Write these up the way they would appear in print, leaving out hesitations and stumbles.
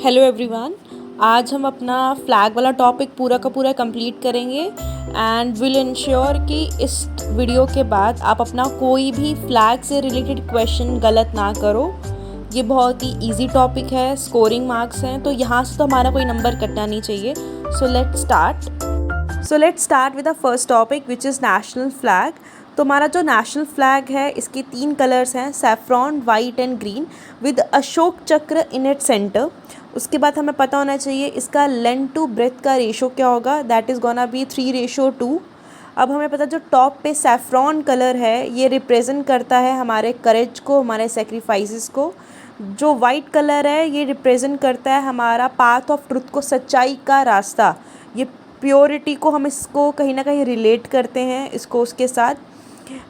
Hello everyone. आज हम अपना फ्लैग वाला टॉपिक पूरा का पूरा कंप्लीट करेंगे एंड विल इंश्योर कि इस वीडियो के बाद आप अपना कोई भी फ्लैग से रिलेटेड क्वेश्चन गलत ना करो। ये बहुत ही इजी टॉपिक है, स्कोरिंग मार्क्स हैं, तो यहाँ से तो हमारा कोई नंबर कटना नहीं चाहिए। So let's start with the first topic which is national flag. तो हमारा जो नेशनल फ्लैग है इसके 3 कलर्स हैं, saffron, white and green with Ashok चक्र इन इट सेंटर। उसके बाद हमें पता होना चाहिए इसका लेंथ टू ब्रेथ का रेशो क्या होगा, दैट इज़ गोना बी 3:2। अब हमें पता जो टॉप पे सैफ्रॉन कलर है ये रिप्रेजेंट करता है हमारे करेज को, हमारे सेक्रीफाइसेस को। जो वाइट कलर है ये रिप्रेजेंट करता है हमारा पाथ ऑफ ट्रुथ को, सच्चाई का रास्ता। ये प्योरिटी को हम इसको कहीं ना कहीं रिलेट करते हैं इसको उसके साथ।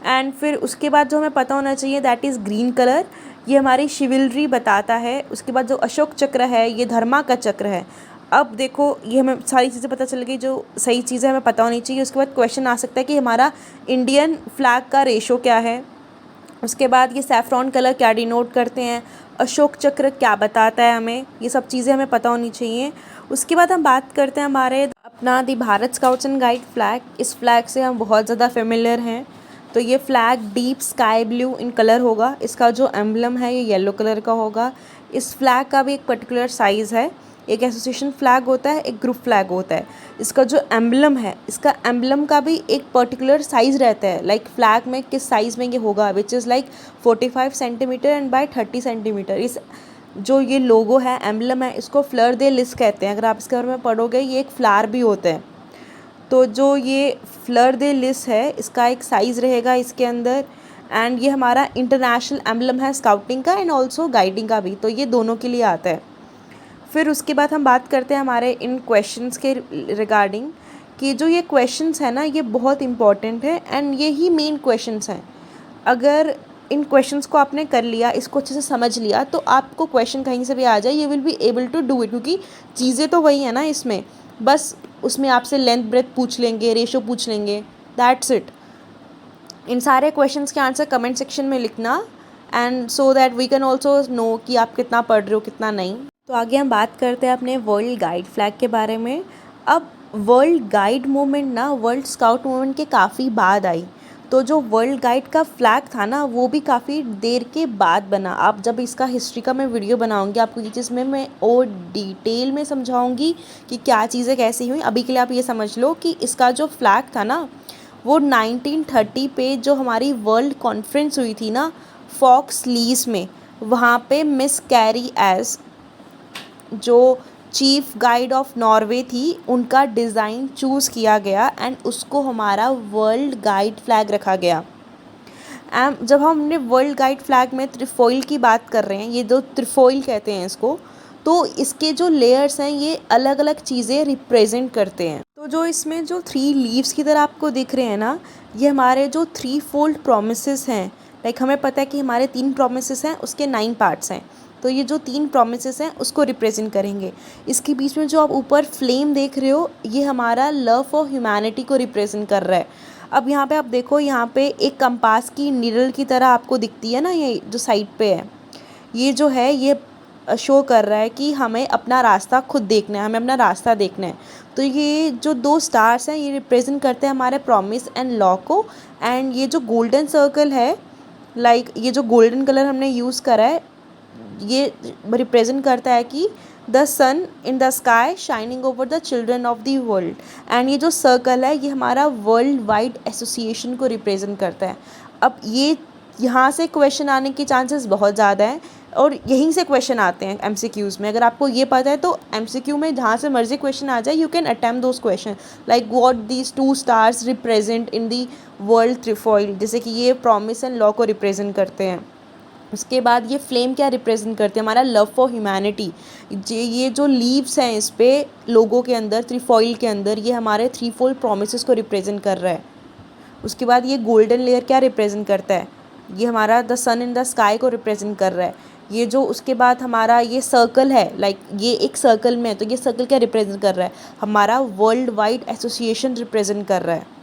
एंड फिर उसके बाद जो हमें पता होना चाहिए दैट इज़ ग्रीन कलर, ये हमारी शिविलरी बताता है। उसके बाद जो अशोक चक्र है ये धर्मा का चक्र है। अब देखो ये हमें सारी चीज़ें पता चल गई, जो सही चीज़ें हमें पता होनी चाहिए। उसके बाद क्वेश्चन आ सकता है कि हमारा इंडियन फ्लैग का रेशो क्या है। उसके बाद ये सैफ्रॉन कलर क्या डिनोट करते हैं, अशोक चक्र क्या बताता है, हमें ये सब चीज़ें हमें पता होनी चाहिए। उसके बाद हम बात करते हैं हमारे अपना the Bharat scouts and guide flag. इस फ्लैग से हम बहुत ज़्यादा फेमिलियर हैं। तो ये flag deep sky blue in colour होगा। इसका जो एम्बलम है ये येलो कलर का होगा। इस फ्लैग का भी एक पर्टिकुलर साइज़ है। एक एसोसिएशन फ्लैग होता है, एक ग्रुप फ्लैग होता है। इसका जो एम्बलम है, इसका एम्बलम का भी एक पर्टिकुलर साइज़ रहता है। लाइक फ्लैग में किस साइज़ में ये होगा, which is like 45 centimetre and by 30 centimetre. इस जो ये लोगो है, एम्बलम है, इसको फ्लर दे लिस कहते हैं। अगर आप इसके बारे में पढ़ोगे ये एक फ्लावर भी होता है। तो जो ये फ्लर दे लिस है इसका एक साइज़ रहेगा इसके अंदर। एंड ये हमारा इंटरनेशनल एम्बलम है स्काउटिंग का एंड ऑल्सो गाइडिंग का भी, तो ये दोनों के लिए आता है। फिर उसके बाद हम बात करते हैं हमारे इन क्वेश्चंस के रिगार्डिंग कि जो ये क्वेश्चंस है ना ये बहुत इंपॉर्टेंट है एंड ये ही मेन क्वेश्चंस हैं। अगर इन क्वेश्चंस को आपने कर लिया, इसको अच्छे से समझ लिया, तो आपको क्वेश्चन कहीं से भी आ जाए, you will be able to do it. क्योंकि चीज़ें तो वही है ना इसमें, बस उसमें आपसे लेंथ ब्रेथ पूछ लेंगे, रेशो पूछ लेंगे, दैट्स इट। इन सारे क्वेश्चंस के आंसर कमेंट सेक्शन में लिखना and so that we can also know कि आप कितना पढ़ रहे हो कितना नहीं। तो आगे हम बात करते हैं अपने वर्ल्ड गाइड फ्लैग के बारे में। अब वर्ल्ड गाइड मूवमेंट ना वर्ल्ड स्काउट मूवमेंट के काफ़ी बाद आई। तो जो वर्ल्ड गाइड का फ्लैग था ना वो भी काफ़ी देर के बाद बना। आप जब इसका हिस्ट्री का मैं वीडियो बनाऊंगी आपको ये चीज़ में मैं और डिटेल में समझाऊंगी कि क्या चीज़ें कैसी हुई। अभी के लिए आप ये समझ लो कि इसका जो फ्लैग था ना वो 1930 पे जो हमारी वर्ल्ड कॉन्फ्रेंस हुई थी ना फॉक्स लीज में, वहाँ पे मिस कैरी एज जो चीफ गाइड ऑफ नॉर्वे थी उनका डिज़ाइन चूज़ किया गया एंड उसको हमारा वर्ल्ड गाइड फ्लैग रखा गया। जब हमने वर्ल्ड गाइड फ्लैग में त्रिफॉइल की बात कर रहे हैं, ये जो त्रिफॉइल कहते हैं इसको, तो इसके जो लेयर्स हैं ये अलग अलग चीज़ें रिप्रेजेंट करते हैं। तो जो इसमें जो 3 लीव्स की तरह आपको दिख रहे हैं ना, ये हमारे जो 3 फोल्ड प्रोमिसेस हैं। लाइक हमें पता है कि हमारे 3 प्रोमिसेस हैं, उसके 9 पार्ट्स हैं। तो ये जो 3 प्रोमिसेस हैं उसको रिप्रेजेंट करेंगे। इसके बीच में जो आप ऊपर फ्लेम देख रहे हो ये हमारा लव फॉर ह्यूमैनिटी को रिप्रेजेंट कर रहा है। अब यहाँ पे आप देखो, यहाँ पे एक कंपास की नीडल की तरह आपको दिखती है ना, ये जो साइड पे है, ये जो है ये शो कर रहा है कि हमें अपना रास्ता खुद देखना है, हमें अपना रास्ता देखना है। तो ये जो 2 स्टार्स हैं ये रिप्रेजेंट करते हैं हमारे प्रॉमिस एंड लॉ को। एंड ये जो गोल्डन सर्कल है, लाइक ये जो गोल्डन कलर हमने यूज़ करा है ये रिप्रेजेंट करता है कि the sun in the sky shining over the children of the world. And ये जो सर्कल है ये हमारा वर्ल्ड वाइड एसोसिएशन को रिप्रेजेंट करता है। अब ये यहाँ से क्वेश्चन आने के चांसेस बहुत ज़्यादा हैं और यहीं से क्वेश्चन आते हैं एमसीक्यूज़ में। अगर आपको ये पता है तो एमसीक्यू में जहाँ से मर्जी क्वेश्चन आ जाए, you can attempt those questions like what these 2 stars represent in the world trefoil, जैसे कि ये प्रॉमिस एंड लॉ को रिप्रेजेंट करते हैं। उसके बाद ये फ्लेम क्या रिप्रेजेंट करते हैं, हमारा लव फॉर ह्यूमैनिटी। ये जो लीव्स हैं इस पे लोगों के अंदर, त्रिफॉइल के अंदर, ये हमारे 3 फोल्ड प्रोमिसेस को रिप्रेजेंट कर रहा है। उसके बाद ये गोल्डन लेयर क्या रिप्रेजेंट करता है, ये हमारा the sun in the sky को रिप्रेजेंट कर रहा है। ये जो उसके बाद हमारा ये सर्कल है, लाइक ये एक सर्कल में है, तो ये सर्कल क्या रिप्रेजेंट कर रहा है, हमारा वर्ल्ड वाइड एसोसिएशन रिप्रेजेंट कर रहा है।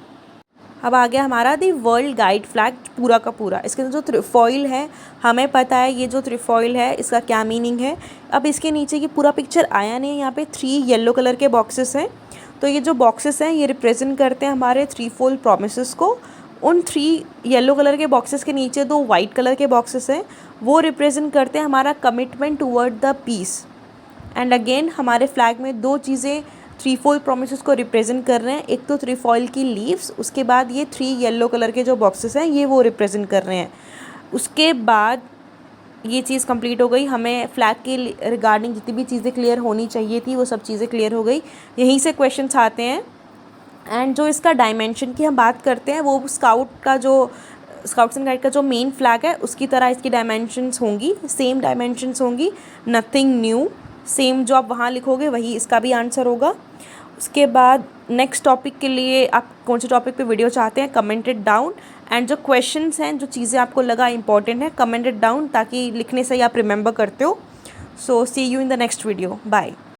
अब आ गया हमारा दी वर्ल्ड गाइड फ्लैग पूरा का पूरा। इसके अंदर जो त्रिफॉइल है, हमें पता है ये जो त्रिफॉइल है इसका क्या मीनिंग है। अब इसके नीचे की पूरा पिक्चर आया नहीं है, यहाँ पे 3 येलो कलर के बॉक्सेस हैं। तो ये जो बॉक्सेस हैं ये रिप्रेजेंट करते हैं हमारे 3-fold प्रोमिसेस को। उन 3 येलो कलर के बॉक्सेस के नीचे 2 वाइट कलर के बॉक्सेस हैं, वो रिप्रेजेंट करते हैं हमारा commitment toward the peace. And again हमारे फ्लैग में 2 चीज़ें 3-fold प्रोमिसेस को रिप्रेजेंट कर रहे हैं। एक तो त्रिफॉइल की लीव्स, उसके बाद ये 3 येलो कलर के जो बॉक्सेस हैं ये वो रिप्रेजेंट कर रहे हैं। उसके बाद ये चीज़ कंप्लीट हो गई। हमें फ्लैग के रिगार्डिंग जितनी भी चीज़ें क्लियर होनी चाहिए थी वो सब चीज़ें क्लियर हो गई। यहीं से क्वेश्चंस आते हैं। एंड जो इसका डायमेंशन की हम बात करते हैं, वो स्काउट्स एंड गाइड का जो मेन फ्लैग है उसकी तरह इसकी डायमेंशंस होंगी, सेम डायमेंशंस होंगी, नथिंग न्यू। सेम जो आप वहाँ लिखोगे वही इसका भी आंसर होगा। उसके बाद नेक्स्ट टॉपिक के लिए आप कौन से टॉपिक पे वीडियो चाहते हैं, कमेंटेड डाउन। एंड जो क्वेश्चंस हैं, जो चीज़ें आपको लगा इंपॉर्टेंट है, कमेंटेड डाउन, ताकि लिखने से ही आप रिमेंबर करते हो। So see you in the next video, bye.